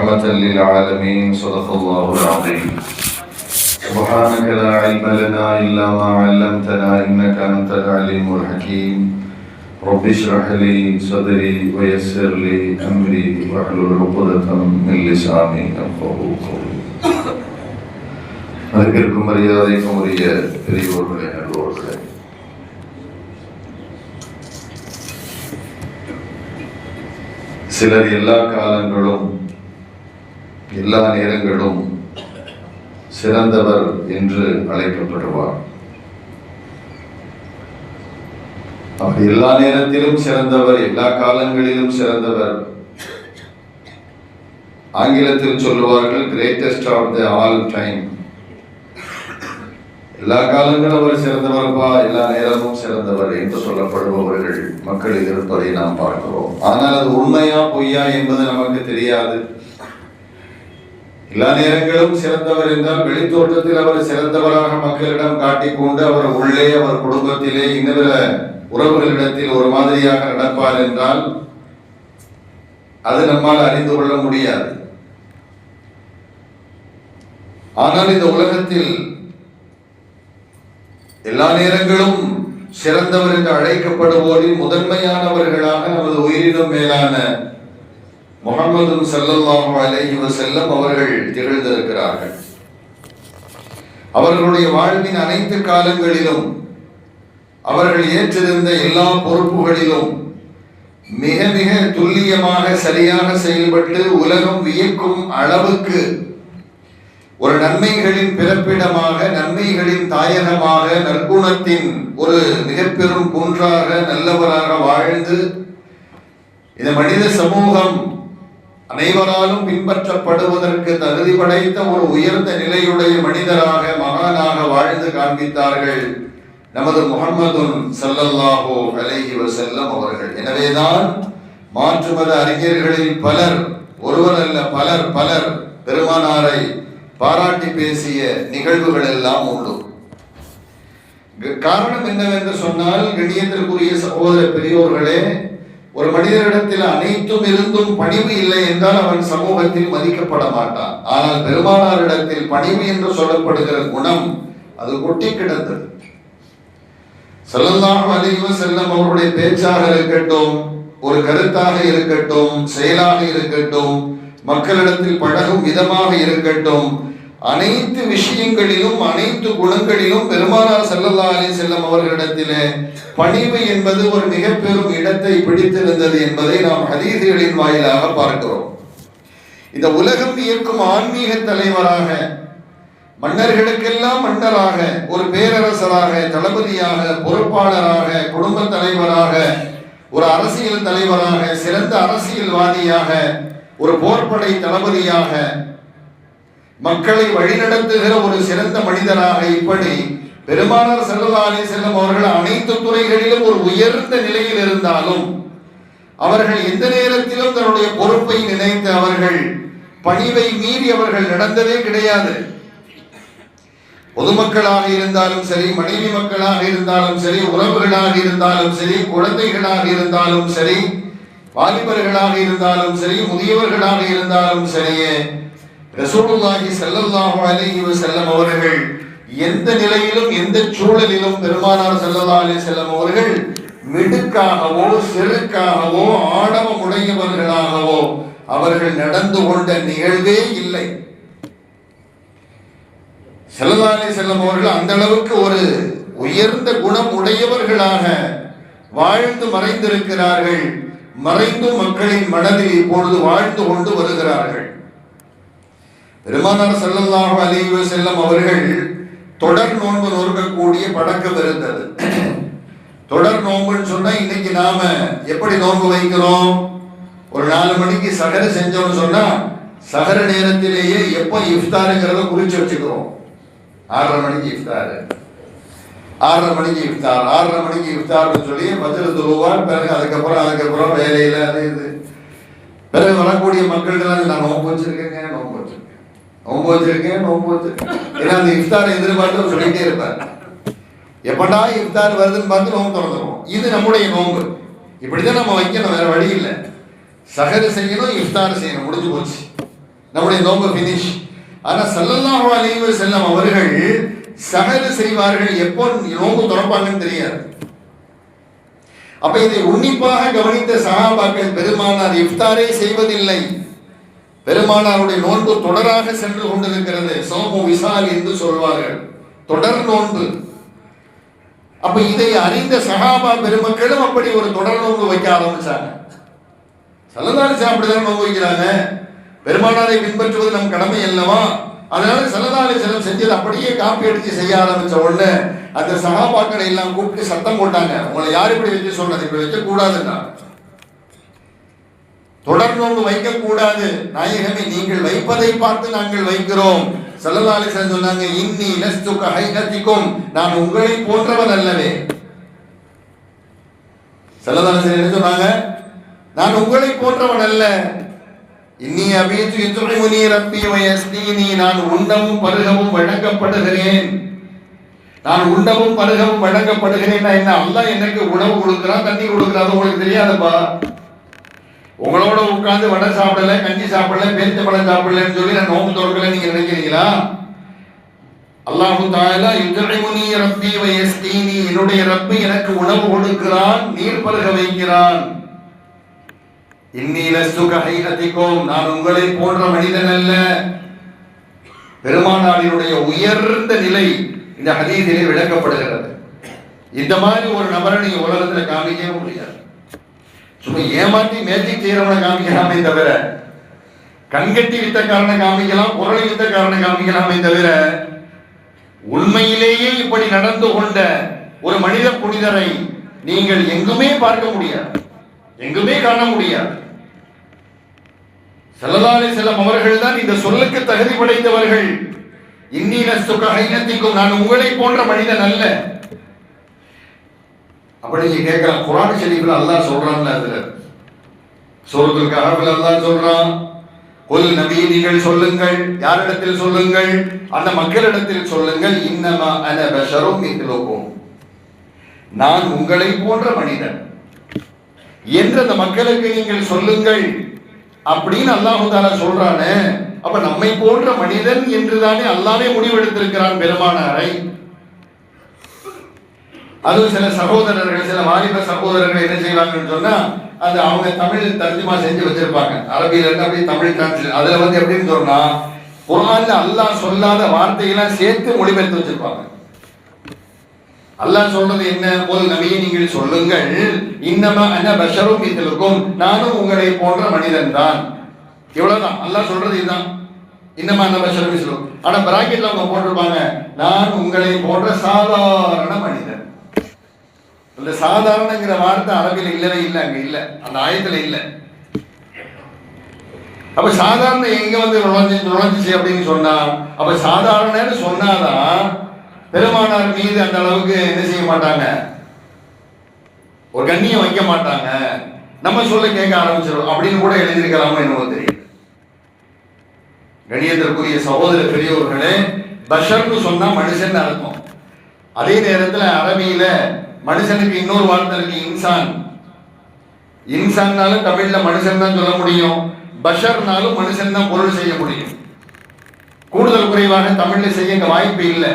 رحمة للعالمين. صدق الله العظيم. سبحانك لا علم لنا إلا ما علمتنا إنك أنت العليم الحكيم. رب اشرح لي صدري ويسر لي أمري واحلل عقدة من لساني يفقهوا قولي. அதற்கும் மரியாதைக்கும் உரிய பெரியோர்களே, நல்லோர்களே, சிலர் எல்லா காலங்களும் எல்லா நேரங்களும் சிறந்தவர் என்று அழைக்கப்படுவார். அப்படி எல்லா நேரத்திலும் சிறந்தவர், எல்லா காலங்களிலும் சிறந்தவர். ஆங்கிலத்தில் சொல்லுவார்கள் greatest of the all time. எல்லா காலங்களும் அவர் சிறந்தவர்பா, எல்லா நேரமும் சிறந்தவர் என்று சொல்லப்படுபவர்கள் மக்களில் இருப்பதை நாம் பார்க்கிறோம். ஆனால் அது உண்மையா பொய்யா என்பது நமக்கு தெரியாது. எல்லா நேரங்களும் சிறந்தவர் என்றால் வெளித்தோற்றத்தில் அவர் சிறந்தவராக மக்களிடம் காட்டிக்கொண்டு அவர் உள்ளே அவர் குடும்பத்திலே இன்னபிற உறவுகளிடத்தில் ஒரு மாதிரியாக நடப்பார் என்றால் அது நம்மால் அறிந்து கொள்ள முடியாது. ஆனால் இந்த உலகத்தில் எல்லா நேரங்களும் சிறந்தவர் என்று அழைக்கப்படுவோரில் முதன்மையானவர்களாக நமது உயிரினும் மேலான முஹம்மது ஸல்லல்லாஹு அலைஹி வஸல்லம் அவர்கள் திகழ்ந்திருக்கிறார்கள். அவர்களுடைய வாழ்வின் அனைத்து காலங்களிலும் அவர்கள் ஏற்றிருந்த எல்லா பொறுப்புகளிலும் மிக மிக துல்லியமாக சரியாக செயல்பட்டு உலகம் வியக்கும் அளவுக்கு ஒரு நன்மைகளின் பிறப்பிடமாக, நன்மைகளின் தாயகமாக, நற்குணத்தின் ஒரு மிக பெரும் குன்றாக, நல்லவராக வாழ்ந்து இந்த மனித சமூகம் அனைவராலும் பின்பற்றப்படுவதற்கு தகுதி படைத்த ஒரு உயர்ந்த நிலையுடைய மனிதராக, மகானாக வாழ்ந்து காண்பித்தார்கள் நமது முஹம்மது ஸல்லல்லாஹு அலைஹி வஸல்லம் அவர்கள். எனவேதான் மாற்று மத அறிஞர்களில் பலர், ஒருவர் அல்ல பலர் பெருமானாரை பாராட்டி பேசிய நிகழ்வுகள் எல்லாம் உண்டு. காரணம் என்னவென்று சொன்னால், கண்ணியத்திற்குரிய சகோதர பெரியோர்களே, ஒரு மனிதரிடத்தில் அனைத்தும் இருந்தும் பணிவு இல்லை என்றால் அவன் சமூகத்தில் மதிக்கப்பட மாட்டான். ஆனால் பெருமானாரிடத்தில் பணிவு என்று சொல்லப்படுகிற குணம் அது கொட்டி கிடந்தது. ஸல்லல்லாஹு அலைஹி வஸல்லம் அவருடைய பேச்சாக இருக்கட்டும், ஒரு கருத்தாக இருக்கட்டும், செயலாக இருக்கட்டும், மக்களிடத்தில் பழகும் விதமாக இருக்கட்டும், அனைத்து விஷயங்களிலும் அனைத்து குணங்களிலும் பெருமானார் ஸல்லல்லாஹு அலைஹி வஸல்லம் அவர்களிடத்திலே பணிவு என்பது ஒரு மிக பெரும் இடத்தை பிடித்திருந்தது என்பதை நாம் ஹதீஸ்களின் வாயிலாக பார்க்கிறோம். இந்த உலகம் இயக்கும் ஆன்மீக தலைவராக, மன்னர்களுக்கெல்லாம் மன்னராக, ஒரு பேரரசராக, தளபதியாக, பொறுப்பாளராக, குடும்ப தலைவராக, ஒரு அரசியல் தலைவராக, சிறந்த அரசியல்வாதியாக, ஒரு போர்ப்படை தளபதியாக, மக்களை வழிநடத்துகிற ஒரு சிறந்த மனிதராக, இப்படி பெருமானார் ஸல்லல்லாஹு அலைஹி வஸல்லம் அவர்கள் அனைத்து துறைகளிலும் ஒரு உயர்ந்த நிலையில் இருந்தாலும் அவர்கள் எந்த நேரத்திலும் தன்னுடைய பொறுப்பை நினைத்து அவர்கள் பணிவை மீறி அவர்கள் நடந்ததே கிடையாது. பொதுமக்களாக இருந்தாலும் சரி, மனைவி மக்களாக இருந்தாலும் சரி, உறவுகளாக இருந்தாலும் சரி, குழந்தைகளாக இருந்தாலும் சரி, வாலிபர்களாக இருந்தாலும் சரி, முதியவர்களாக இருந்தாலும் சரியே, ரசூலுல்லாஹி ஸல்லல்லாஹு அலைஹி வஸல்லம் அவர்கள் எந்த நிலையிலும் எந்த சூழலிலும் பெருமானார் ஸல்லல்லாஹு அலைஹி வஸல்லம் அவர்கள் மிடுக்காகவோ செருக்காகவோ ஆணவமுடையவர்களாகவோ அவர்கள் நடந்து கொண்ட நிகழ்வே இல்லை. ஸல்லல்லாஹு அலைஹி வஸல்லம் அவர்கள் அந்த அளவுக்கு ஒரு உயர்ந்த குணம் உடையவர்களாக வாழ்ந்து மறைந்திருக்கிறார்கள். மறைந்து மக்களின் மனதில் இப்பொழுது வாழ்ந்து கொண்டு வருகிறார்கள். பெருமானார் ஸல்லல்லாஹு அலைஹி வஸல்லம் அவர்கள் தொடர் நோன்பு நோக்கக்கூடிய பழக்கம் இருந்தது. தொடர் நோன்புன்னு சொன்னா இன்னைக்கு நாம எப்படி நோன்பு வைக்கிறோம்? ஒரு 4 மணிக்கு சஹர செஞ்சோம்னு சொன்னா சஹர நேரத்திலேயே எப்போ இஃப்தாருங்கிறத குறிச்சு வச்சுக்கிறோம். 6:30 மணிக்கு இஃப்தார், 6:30 மணிக்கு இஃப்தார், 6:30 மணிக்கு இஃப்தார்னு சொல்லி ஃபஜ்ர் தொழுவார். பிறகு அதுக்கப்புறம் வேலையில அது இது பிறகு வரக்கூடிய மக்கள்கள் நான் நோன்பு வச்சிருக்கேன், ஏன்னா அந்த இஃப்தாரை எதிர்பார்த்து சொல்லிட்டே இருப்பார். எப்படா இஃப்தார் வருதுன்னு பார்த்து நோன்பு திறந்துருவோம். இது நம்முடைய நோன்பு. இப்படிதான் நம்ம வைக்கணும், வேற வழி இல்லை. சஹர் செய்யணும், இஃப்தார் செய்யணும், முடிஞ்சு போச்சு. நம்முடைய நோன்பு ஃபினிஷ். ஆனா ஸல்லல்லாஹு அலைஹி வஸல்லம் அவர்கள் சஹர் செய்வார்கள், எப்போ நோன்பு திறப்பாங்கன்னு தெரியாது. அப்ப இதை உன்னிப்பாக கவனித்த சஹாபாக்கள் பெருமானார் இஃப்தாரே செய்வதில்லை. பெருமானாருடைய நோன்பு தொடராக சென்று கொண்டிருக்கிறது. சோமு விசால் என்று சொல்வார்கள், தொடர் நோன்பு. அப்ப இதை அறிந்த சஹாபா பெருமக்களும் அப்படி ஒரு தொடர் நோன்பு வைக்க ஆரம்பிச்சாங்க. ஸல்லல்லாஹு அலைஹி வஸல்லம் அப்படிதான் நோன்பு வைக்கிறாங்க. பெருமானாரை பின்பற்றுவது நம் கடமை அல்லவா? அதனால ஸல்லல்லாஹு அலைஹி வஸல்லம் செஞ்சது அப்படியே காப்பி அடிச்சு செய்ய ஆரம்பிச்ச உடனே அந்த சஹாபாக்களை எல்லாம் கூப்பிட்டு சத்தம் போட்டாங்க, உங்களை யார் இப்படி வச்சு சொன்னது? இப்படி வைக்க கூடாதுன்னா, தொடர் நோன்பு வைக்க கூடாது. நாயகமே, நீங்கள் வைப்பதை பார்த்து நாங்கள் வைக்கிறோம். ஸல்லல்லாஹு அலைஹி வஸல்லம் சொன்னாங்க, இன்னி லஸ்து கஹைனதிக்கும், நான் உங்களை போன்றவன் அல்லவே. ஸல்லல்லாஹு அலைஹி வஸல்லம் சொன்னாங்க, நான் உங்களை போன்றவன் அல்ல. இன்னி அபீது யுத்இமுனி ரப்பி வ யஸ்தீனி, நான் உண்டவும் பருகவும் வழங்கப்படுகிறேன். நான் உண்டவும் பருகவும் வழங்கப்படுகிறேன். என்ன, அல்லாஹ் எனக்கு உணவு கொடுக்கிறான், தண்ணி கொடுக்கிறான், உங்களுக்கு தெரியாதப்பா? உங்களோட உட்கார்ந்து வடை சாப்பிடல, கஞ்சி சாப்பிடல, பேரிச்சம்பழம் சாப்பிடலன்னு சொல்லி நான் நோம்பு திறக்கல நீங்க நினைக்கிறீங்களா? அல்லாஹு தஆலா யுத்இமுனி ரப்பி வ யஸ்தீனி, என்னுடைய ரப்பு எனக்கு உணவு கொடுக்கிறான், நீர் பருக வைக்கிறான். இன்னி லஸ்து கஹைனதிக்கும், நான் உங்களை போன்ற மனிதன் அல்ல. பெருமானாரினுடைய உயர்ந்த நிலை இந்த ஹதீஸிலே விளக்கப்படுகிறது. இந்த மாதிரி ஒரு நபரை நீங்க உலகத்துல காமிக்கவே முடியாது. சும்மா ஏமாற்றி மேஜிக் செய்யறவனை காமிக்கலாமே தவிர, கண்கட்டி வித்தக்காரனை காமிக்கலாம், குரலை வித்தக்காரனை காமிக்கலாமே தவிர, உண்மையிலேயே இப்படி நடந்து கொண்ட ஒரு மனித புனிதரை நீங்கள் எங்குமே பார்க்க முடியாது, எங்குமே காண முடியாது. ஸல்லல்லாஹு அலைஹி வஸல்லம் அவர்கள் தான் இந்த சொல்லுக்கு தகுதி படைத்தவர்கள். இன்னி லஸ்து கஹைனதிக்கும், நான் உங்களை போன்ற மனிதன் அல்ல. அப்படி நீங்க கேட்கலாம், குர்ஆன் ஷரீஃப்ல அல்லாஹ் சொல்றான்ல, அதுல சூரத்துல் கஹஃப்ல அல்லாஹ் சொல்றான், குல் நபி நீங்கள் சொல்லுங்கள். யாரிடத்தில் சொல்லுங்கள்? அந்த மக்களிடத்தில் சொல்லுங்கள், இன்னமா அன பஷரும் மித்லுக்கும், நான் உங்களை போன்ற மனிதன் என்று அந்த மக்களுக்கு நீங்கள் சொல்லுங்கள் அப்படின்னு அல்லாஹு தஆலா சொல்றானே. அப்ப நம்மை போன்ற மனிதன் என்றுதானே அல்லாஹ்வே முடிவெடுத்திருக்கிறான் பெருமானாரை. அது சில சகோதரர்கள், சில வாலிப சகோதரர்கள் என்ன செய்வாங்கன்னு சொன்னா, அது அவங்க தமிழ் தர்ஜுமா செஞ்சு வச்சிருப்பாங்க, அரபியில இருந்து அப்படியே தமிழ் டிரான்ஸ்லேஷன். அதுல வந்து எப்படின்னு சொன்னா, குர்ஆன்ல அல்லாஹ் சொல்லாத வார்த்தையெல்லாம் சேர்த்து மொழிபெயர்த்து வச்சிருப்பாங்க. அல்லாஹ் சொல்றது என்ன? போல் நபியே நீங்கள் சொல்லுங்கள், இன்னமா அன பஷரும் மித்லுக்கும், நானும் உங்களை போன்ற மனிதன் தான். இவ்வளவுதான் அல்லாஹ் சொல்றது, இதுதான் இன்னமா அன பஷரும் மித்லுக்கும். ஆனா பிராக்கெட்ல அவங்க போட்டிருப்பாங்க, நான் உங்களை போன்ற சாதாரண மனிதன். இந்த சாதாரணங்கிற வார்த்தை அரபியில் இல்லவே இல்லை, அங்க இல்ல, அந்த ஆயத்துல இல்ல. அப்ப சாதாரண எங்க வந்து நுழைஞ்சிச்சு அப்படின்னு சொன்னா, அப்ப சாதாரணன்னு சொன்னாதான் பெருமானார் மீது அந்த அளவுக்கு என்ன செய்ய மாட்டாங்க, ஒரு கண்ணியம் வைக்க மாட்டாங்க, நம்ம சொல்ல கேட்க ஆரம்பிச்சிடும் அப்படின்னு கூட எழுதியிருக்கலாமோ என்னவோ தெரியும். கண்ணியத்திற்குரிய சகோதர பெரியவர்களே, பஷர்னு சொன்னா மனுஷன் அர்த்தம். அதே நேரத்தில் அரபியில மனுஷனுக்கு இன்னொரு வார்த்தை இருக்கு, இன்சான். இன்சான்னாலும் தமிழ்ல மனுஷன் தான் சொல்ல முடியும், பஷர்னாலும் மனுஷன் தான் பொருள் செய்ய முடியும். கூடுதல் குறைவாக தமிழ்ல செய்ய வாய்ப்பு இல்லை.